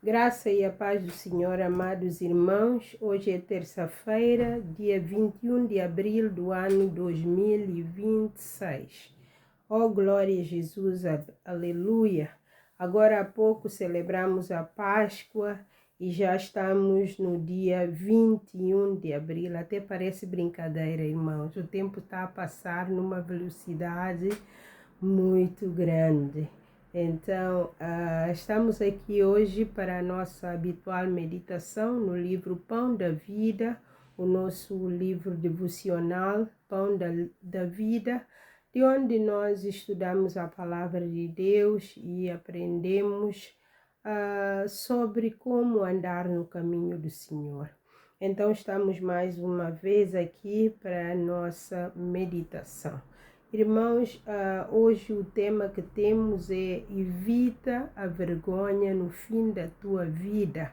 Graça e a paz do Senhor, amados irmãos. Hoje é terça-feira, dia 21 de abril do ano 2026. Oh, glória a Jesus, aleluia. Agora há pouco celebramos a Páscoa e já estamos no dia 21 de abril. Até parece brincadeira, irmãos. O tempo está a passar numa velocidade muito grande. Então, estamos aqui hoje para a nossa habitual meditação no livro Pão da Vida, o nosso livro devocional Pão da Vida, de onde nós estudamos a palavra de Deus e aprendemos sobre como andar no caminho do Senhor. Então, estamos mais uma vez aqui para a nossa meditação. Irmãos, hoje o tema que temos é evita a vergonha no fim da tua vida.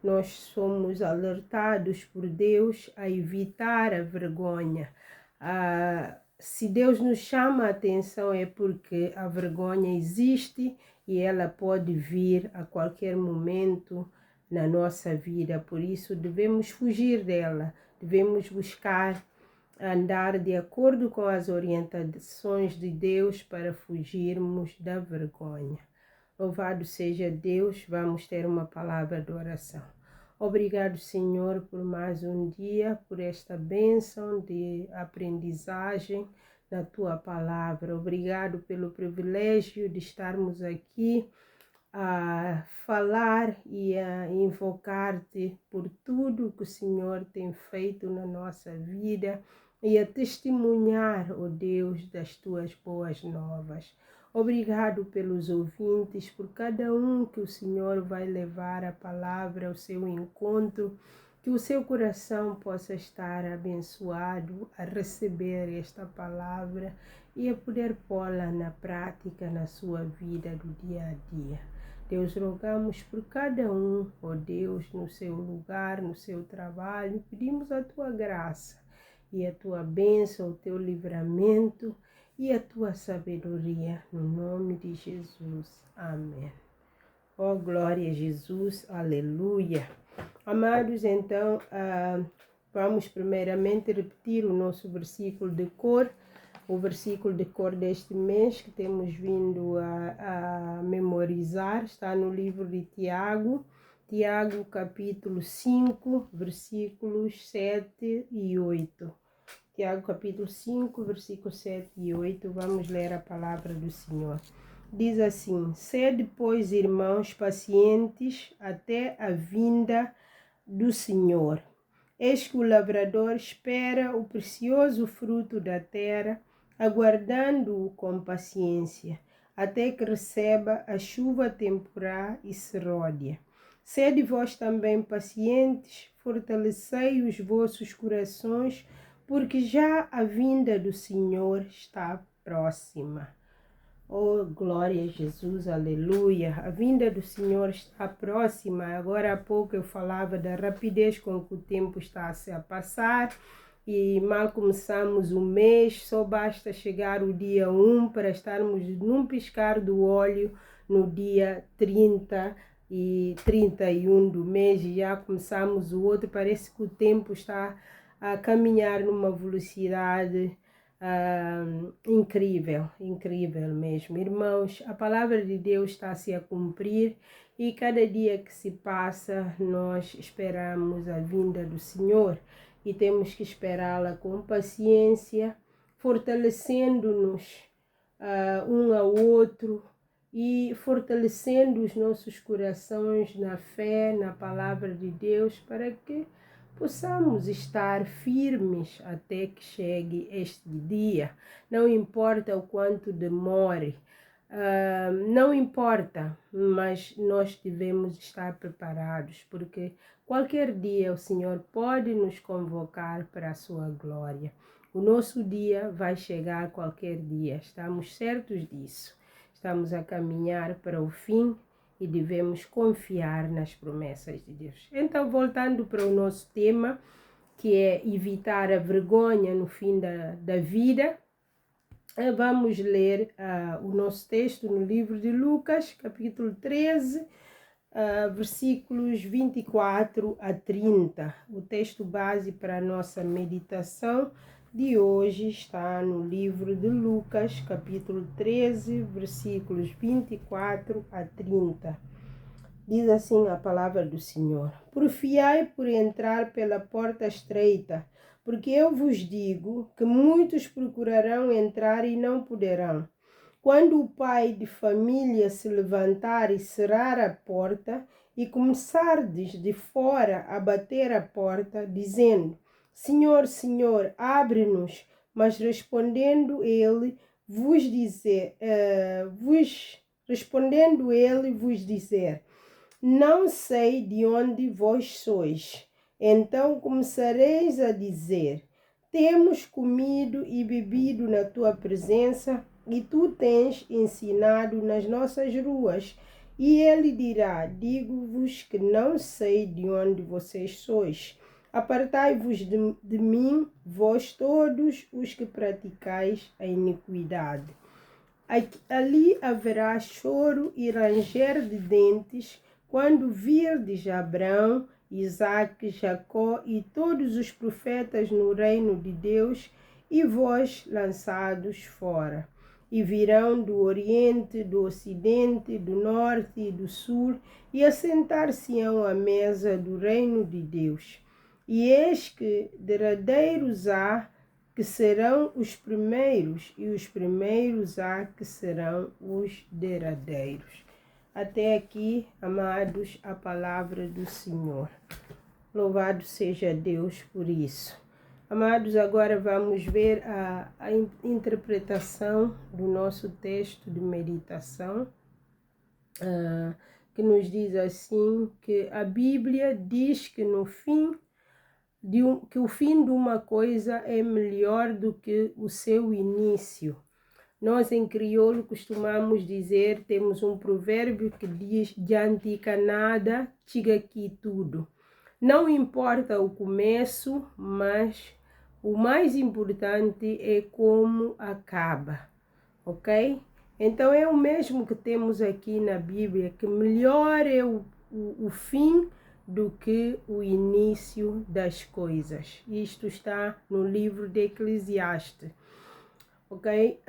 Nós somos alertados por Deus a evitar a vergonha. Se Deus nos chama a atenção é porque a vergonha existe e ela pode vir a qualquer momento na nossa vida. Por isso devemos fugir dela, devemos buscar andar de acordo com as orientações de Deus para fugirmos da vergonha. Louvado seja Deus, vamos ter uma palavra de oração. Obrigado, Senhor, por mais um dia, por esta bênção de aprendizagem da Tua palavra. Obrigado pelo privilégio de estarmos aqui a falar e a invocar-te por tudo que o Senhor tem feito na nossa vida e a testemunhar, ó Deus, das tuas boas novas. Obrigado pelos ouvintes, por cada um que o Senhor vai levar a palavra ao seu encontro, que o seu coração possa estar abençoado a receber esta palavra e a poder pô-la na prática na sua vida do dia a dia. Deus, rogamos por cada um, ó Deus, no seu lugar, no seu trabalho, pedimos a tua graça e a tua bênção, o teu livramento e a tua sabedoria, no nome de Jesus. Amém. Oh, glória a Jesus, aleluia. Amados, então, vamos primeiramente repetir o nosso versículo de cor, o versículo de cor deste mês que temos vindo a memorizar, está no livro de Tiago, capítulo 5, versículos 7 e 8. Tiago, capítulo 5, versículos 7 e 8, vamos ler a palavra do Senhor. Diz assim: sede, pois, irmãos, pacientes até a vinda do Senhor. Eis que o lavrador espera o precioso fruto da terra, aguardando-o com paciência, até que receba a chuva temporal e seródia. Sede vós também pacientes, fortalecei os vossos corações, porque já a vinda do Senhor está próxima. Oh, glória a Jesus, aleluia. A vinda do Senhor está próxima. Agora há pouco eu falava da rapidez com que o tempo está a passar e mal começamos o mês, só basta chegar o dia 1 para estarmos num piscar do olho no dia 30 e 31 do mês e já começamos o outro. Parece que o tempo está a caminhar numa velocidade incrível mesmo. Irmãos, a palavra de Deus está se a cumprir e cada dia que se passa nós esperamos a vinda do Senhor e temos que esperá-la com paciência, fortalecendo-nos um ao outro e fortalecendo os nossos corações na fé, na palavra de Deus, para que possamos estar firmes até que chegue este dia. Não importa o quanto demore, não importa, mas nós devemos estar preparados, porque qualquer dia o Senhor pode nos convocar para a sua glória. O nosso dia vai chegar qualquer dia, estamos certos disso. Estamos a caminhar para o fim e devemos confiar nas promessas de Deus. Então, voltando para o nosso tema, que é evitar a vergonha no fim da vida, vamos ler o nosso texto no livro de Lucas, capítulo 13, versículos 24 a 30. O texto base para a nossa meditação de hoje está no livro de Lucas, capítulo 13, versículos 24 a 30. Diz assim a palavra do Senhor: Porfiai por entrar pela porta estreita, porque eu vos digo que muitos procurarão entrar e não poderão. Quando o pai de família se levantar e cerrar a porta, e começardes de fora a bater a porta, dizendo: Senhor, Senhor, abre-nos, mas respondendo ele vos dizer, não sei de onde vós sois. Então começareis a dizer: temos comido e bebido na tua presença, e tu tens ensinado nas nossas ruas. E ele dirá: digo-vos que não sei de onde vocês sois. Apartai-vos de mim, vós todos os que praticais a iniquidade. Ali haverá choro e ranger de dentes, quando virdes Abraão, Isaque, Jacó e todos os profetas no reino de Deus, e vós lançados fora. E virão do Oriente, do Ocidente, do Norte e do Sul, e assentar-se-ão à mesa do reino de Deus. E eis que derradeiros há que serão os primeiros, e os primeiros há que serão os derradeiros. Até aqui, amados, a palavra do Senhor. Louvado seja Deus por isso. Amados, agora vamos ver a interpretação do nosso texto de meditação, que nos diz assim, que a Bíblia diz que no fim que o fim de uma coisa é melhor do que o seu início. Nós em crioulo costumamos dizer, temos um provérbio que diz: "Diantica nada, chega aqui tudo". Não importa o começo, mas o mais importante é como acaba, ok? Então é o mesmo que temos aqui na Bíblia, que melhor é o fim do que o início das coisas. Isto está no livro de Eclesiastes. Ok?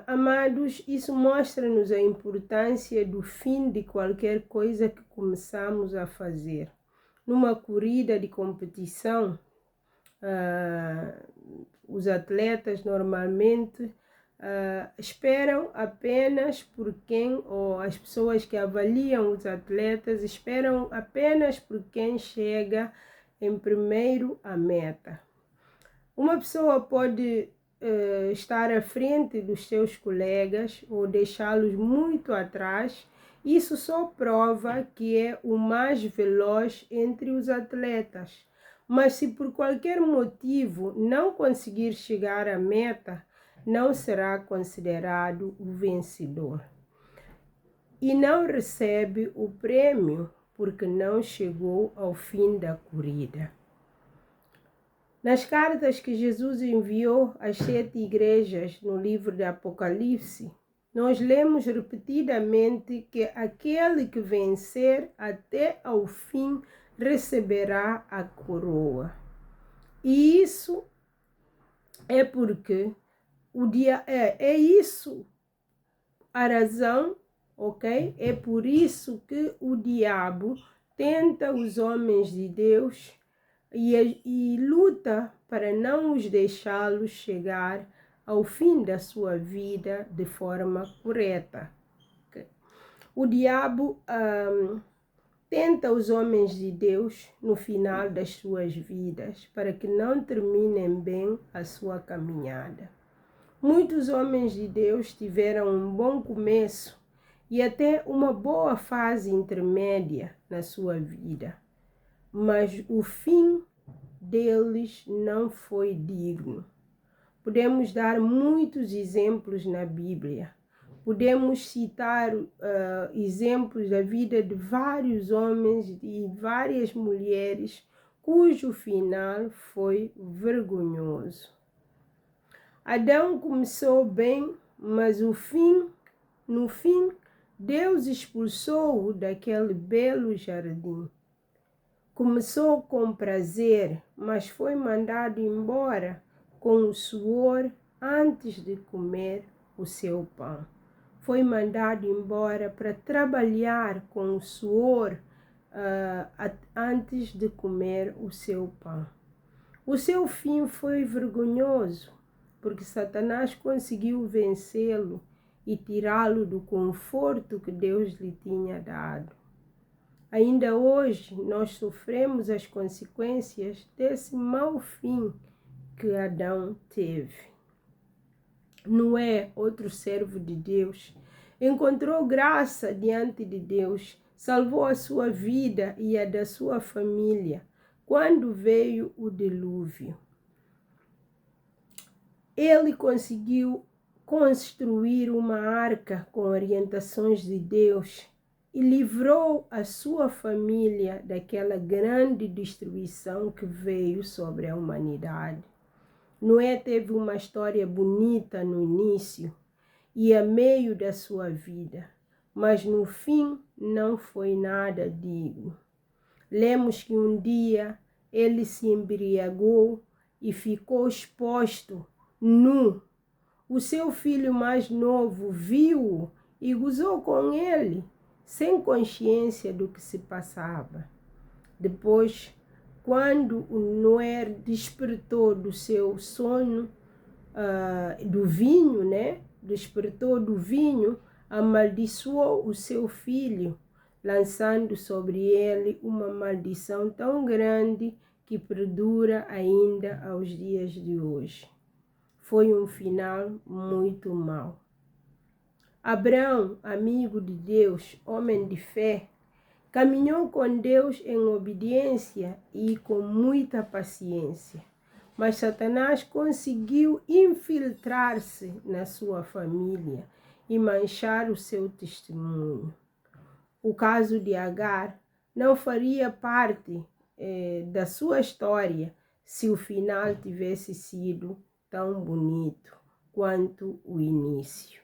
Amados, isso mostra-nos a importância do fim de qualquer coisa que começamos a fazer. Numa corrida de competição, os atletas normalmente esperam apenas por quem, ou as pessoas que avaliam os atletas, esperam apenas por quem chega em primeiro à meta. Uma pessoa pode estar à frente dos seus colegas ou deixá-los muito atrás. Isso só prova que é o mais veloz entre os atletas. Mas se por qualquer motivo não conseguir chegar à meta, não será considerado o vencedor. E não recebe o prêmio porque não chegou ao fim da corrida. Nas cartas que Jesus enviou às 7 igrejas no livro de Apocalipse, nós lemos repetidamente que aquele que vencer até ao fim receberá a coroa. E isso é porque é isso a razão, ok? É por isso que o diabo tenta os homens de Deus e luta para não os deixá-los chegar ao fim da sua vida de forma correta. Okay? O diabo tenta os homens de Deus no final das suas vidas para que não terminem bem a sua caminhada. Muitos homens de Deus tiveram um bom começo e até uma boa fase intermédia na sua vida, mas o fim deles não foi digno. Podemos dar muitos exemplos na Bíblia. Podemos citar exemplos da vida de vários homens e várias mulheres cujo final foi vergonhoso. Adão começou bem, mas no fim Deus expulsou-o daquele belo jardim. Começou com prazer, mas foi mandado embora com o suor antes de comer o seu pão. Foi mandado embora para trabalhar com o suor antes de comer o seu pão. O seu fim foi vergonhoso, porque Satanás conseguiu vencê-lo e tirá-lo do conforto que Deus lhe tinha dado. Ainda hoje nós sofremos as consequências desse mau fim que Adão teve. Noé, outro servo de Deus, encontrou graça diante de Deus, salvou a sua vida e a da sua família quando veio o dilúvio. Ele conseguiu construir uma arca com orientações de Deus e livrou a sua família daquela grande destruição que veio sobre a humanidade. Noé teve uma história bonita no início e a meio da sua vida, mas no fim não foi nada digno. Lemos que um dia ele se embriagou e ficou exposto, nu. O seu filho mais novo viu-o e gozou com ele, sem consciência do que se passava. Depois, quando o Noé despertou do seu sono, do vinho, despertou do vinho, amaldiçoou o seu filho, lançando sobre ele uma maldição tão grande que perdura ainda aos dias de hoje. Foi um final muito mau. Abraão, amigo de Deus, homem de fé, caminhou com Deus em obediência e com muita paciência. Mas Satanás conseguiu infiltrar-se na sua família e manchar o seu testemunho. O caso de Agar não faria parte da sua história se o final tivesse sido tão bonito quanto o início.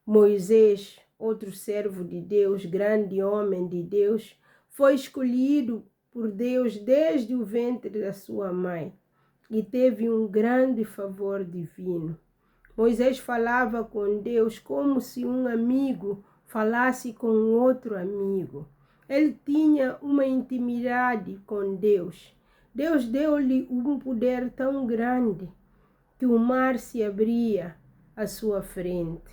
Moisés, outro servo de Deus, grande homem de Deus, foi escolhido por Deus desde o ventre da sua mãe e teve um grande favor divino. Moisés falava com Deus como se um amigo falasse com outro amigo. Ele tinha uma intimidade com Deus. Deus deu-lhe um poder tão grande que o mar se abria à sua frente.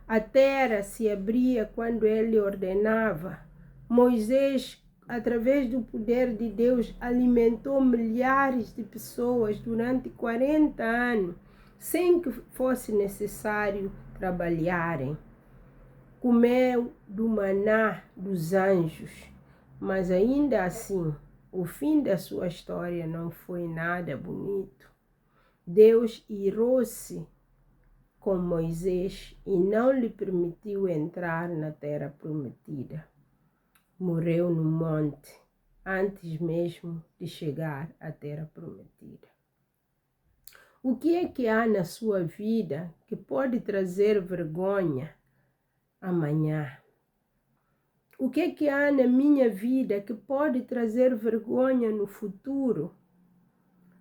A terra se abria quando ele ordenava. Moisés, através do poder de Deus, alimentou milhares de pessoas durante 40 anos, sem que fosse necessário trabalharem. Comeu do maná dos anjos, mas ainda assim, o fim da sua história não foi nada bonito. Deus irou-se com Moisés e não lhe permitiu entrar na terra prometida. Morreu no monte, antes mesmo de chegar à terra prometida. O que é que há na sua vida que pode trazer vergonha amanhã? O que é que há na minha vida que pode trazer vergonha no futuro?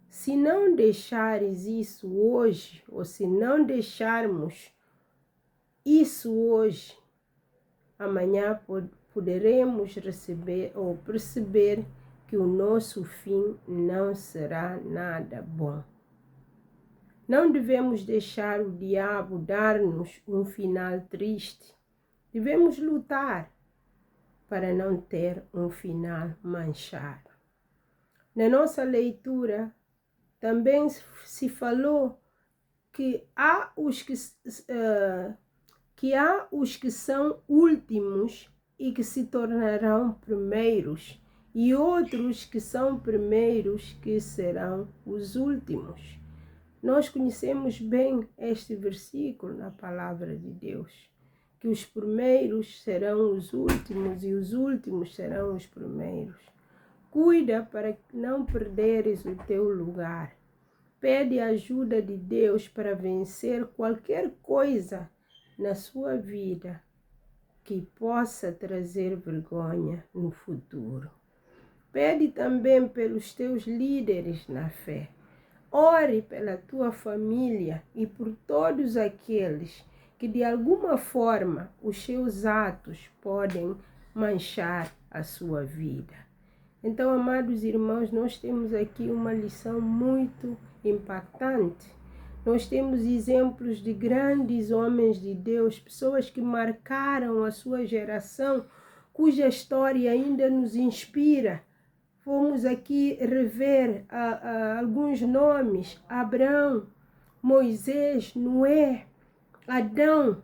Se não deixares isso hoje, ou se não deixarmos isso hoje, amanhã poderemos receber ou perceber que o nosso fim não será nada bom. Não devemos deixar o diabo dar-nos um final triste. Devemos lutar para não ter um final manchado. Na nossa leitura, também se falou que há os que são últimos e que se tornarão primeiros, e outros que são primeiros que serão os últimos. Nós conhecemos bem este versículo na palavra de Deus, que os primeiros serão os últimos e os últimos serão os primeiros. Cuida para não perderes o teu lugar. Pede a ajuda de Deus para vencer qualquer coisa na sua vida que possa trazer vergonha no futuro. Pede também pelos teus líderes na fé. Ore pela tua família e por todos aqueles que de alguma forma os seus atos podem manchar a sua vida. Então, amados irmãos, nós temos aqui uma lição muito impactante. Nós temos exemplos de grandes homens de Deus, pessoas que marcaram a sua geração, cuja história ainda nos inspira. Vamos aqui rever alguns nomes: Abraão, Moisés, Noé, Adão,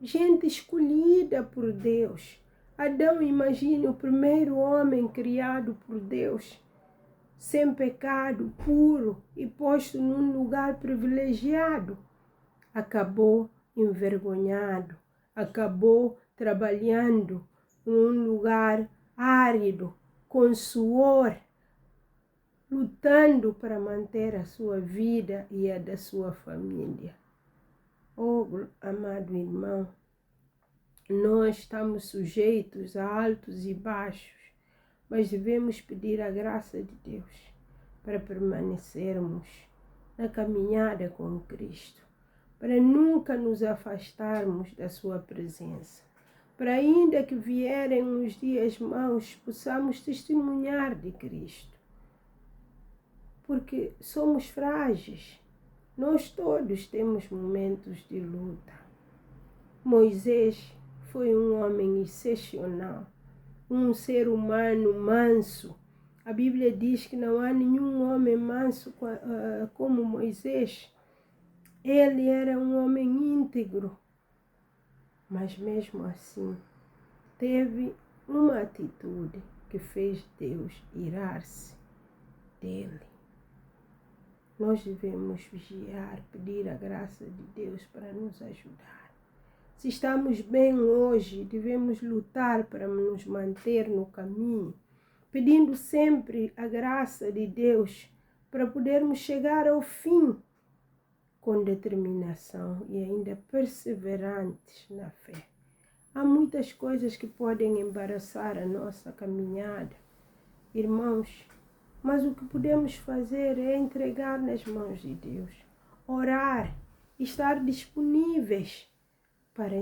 gente escolhida por Deus. Adão, imagine, o primeiro homem criado por Deus, sem pecado, puro e posto num lugar privilegiado. Acabou envergonhado, acabou trabalhando num lugar árido, com suor, lutando para manter a sua vida e a da sua família. Oh, amado irmão, nós estamos sujeitos a altos e baixos, mas devemos pedir a graça de Deus para permanecermos na caminhada com Cristo, para nunca nos afastarmos da sua presença, para ainda que vierem os dias maus, possamos testemunhar de Cristo, porque somos frágeis, nós todos temos momentos de luta. Moisés foi um homem excepcional, um ser humano manso. A Bíblia diz que não há nenhum homem manso como Moisés. Ele era um homem íntegro, mas mesmo assim teve uma atitude que fez Deus irar-se dele. Nós devemos vigiar, pedir a graça de Deus para nos ajudar. Se estamos bem hoje, devemos lutar para nos manter no caminho, pedindo sempre a graça de Deus para podermos chegar ao fim com determinação e ainda perseverantes na fé. Há muitas coisas que podem embaraçar a nossa caminhada, irmãos, mas o que podemos fazer é entregar nas mãos de Deus, orar, estar disponíveis para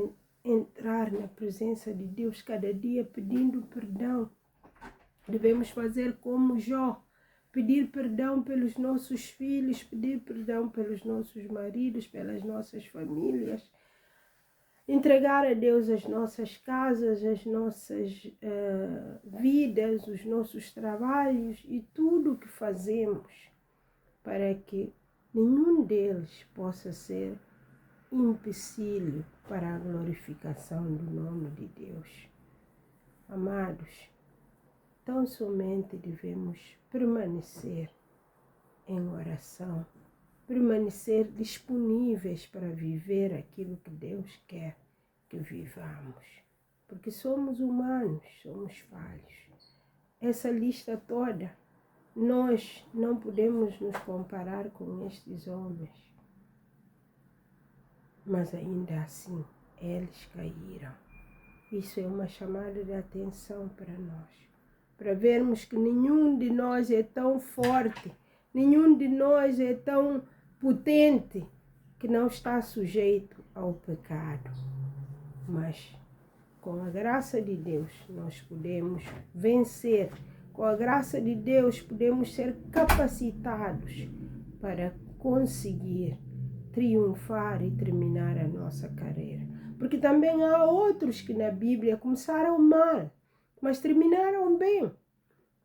entrar na presença de Deus cada dia pedindo perdão. Devemos fazer como Jó, pedir perdão pelos nossos filhos, pedir perdão pelos nossos maridos, pelas nossas famílias, entregar a Deus as nossas casas, as nossas vidas, os nossos trabalhos e tudo o que fazemos, para que nenhum deles possa ser empecilho para a glorificação do nome de Deus. Amados, tão somente devemos permanecer em oração, permanecer disponíveis para viver aquilo que Deus quer que vivamos, porque somos humanos, somos falhos. Essa lista toda, nós não podemos nos comparar com estes homens, mas ainda assim eles caíram. Isso é uma chamada de atenção para nós, para vermos que nenhum de nós é tão forte, nenhum de nós é tão potente que não está sujeito ao pecado. Mas com a graça de Deus nós podemos vencer, com a graça de Deus podemos ser capacitados para conseguir triunfar e terminar a nossa carreira. Porque também há outros que na Bíblia começaram mal, mas terminaram bem.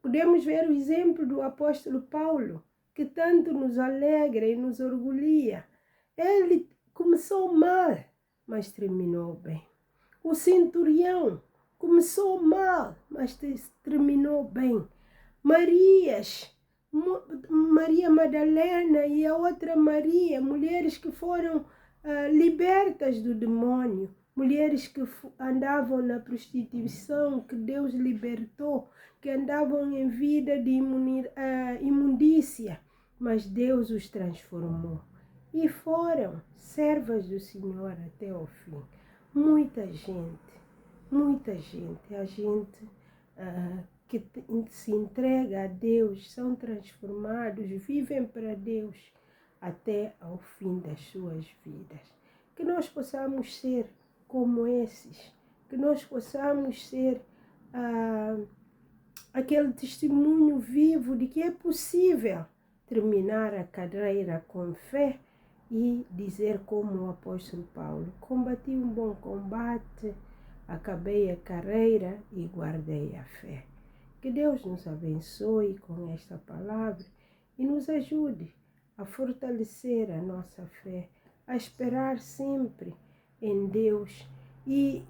Podemos ver o exemplo do apóstolo Paulo, que tanto nos alegra e nos orgulha. Ele começou mal, mas terminou bem. O centurião começou mal, mas terminou bem. Maria Madalena e a outra Maria, mulheres que foram libertas do demônio, mulheres que andavam na prostituição, que Deus libertou, que andavam em vida de imundícia, mas Deus os transformou e foram servas do Senhor até o fim. Muita gente muita gente, a gente que se entrega a Deus, são transformados, vivem para Deus até ao fim das suas vidas. Que nós possamos ser como esses, que nós possamos ser aquele testemunho vivo de que é possível terminar a carreira com fé e dizer como o apóstolo Paulo: combati um bom combate, acabei a carreira e guardei a fé. Que Deus nos abençoe com esta palavra e nos ajude a fortalecer a nossa fé, a esperar sempre em Deus e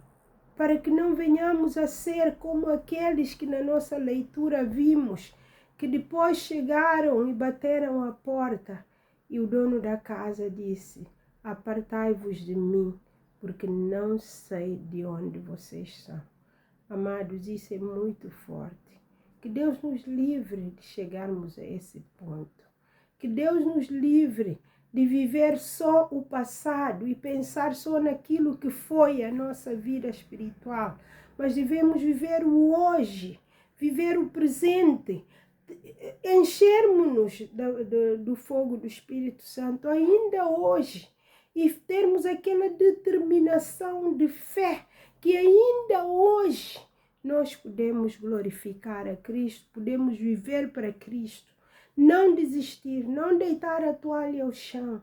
para que não venhamos a ser como aqueles que na nossa leitura vimos, que depois chegaram e bateram a porta e o dono da casa disse: apartai-vos de mim, porque não sei de onde vocês são. Amados, isso é muito forte. Que Deus nos livre de chegarmos a esse ponto. Que Deus nos livre de viver só o passado e pensar só naquilo que foi a nossa vida espiritual. Mas devemos viver o hoje, viver o presente, enchermos-nos do fogo do Espírito Santo ainda hoje e termos aquela determinação de fé que ainda hoje nós podemos glorificar a Cristo, podemos viver para Cristo, não desistir, não deitar a toalha ao chão,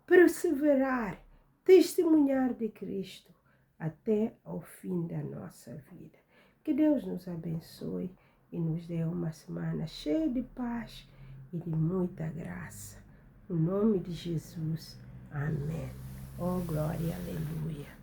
perseverar, testemunhar de Cristo até ao fim da nossa vida. Que Deus nos abençoe e nos dê uma semana cheia de paz e de muita graça. No nome de Jesus. Amém. Oh, glória, aleluia.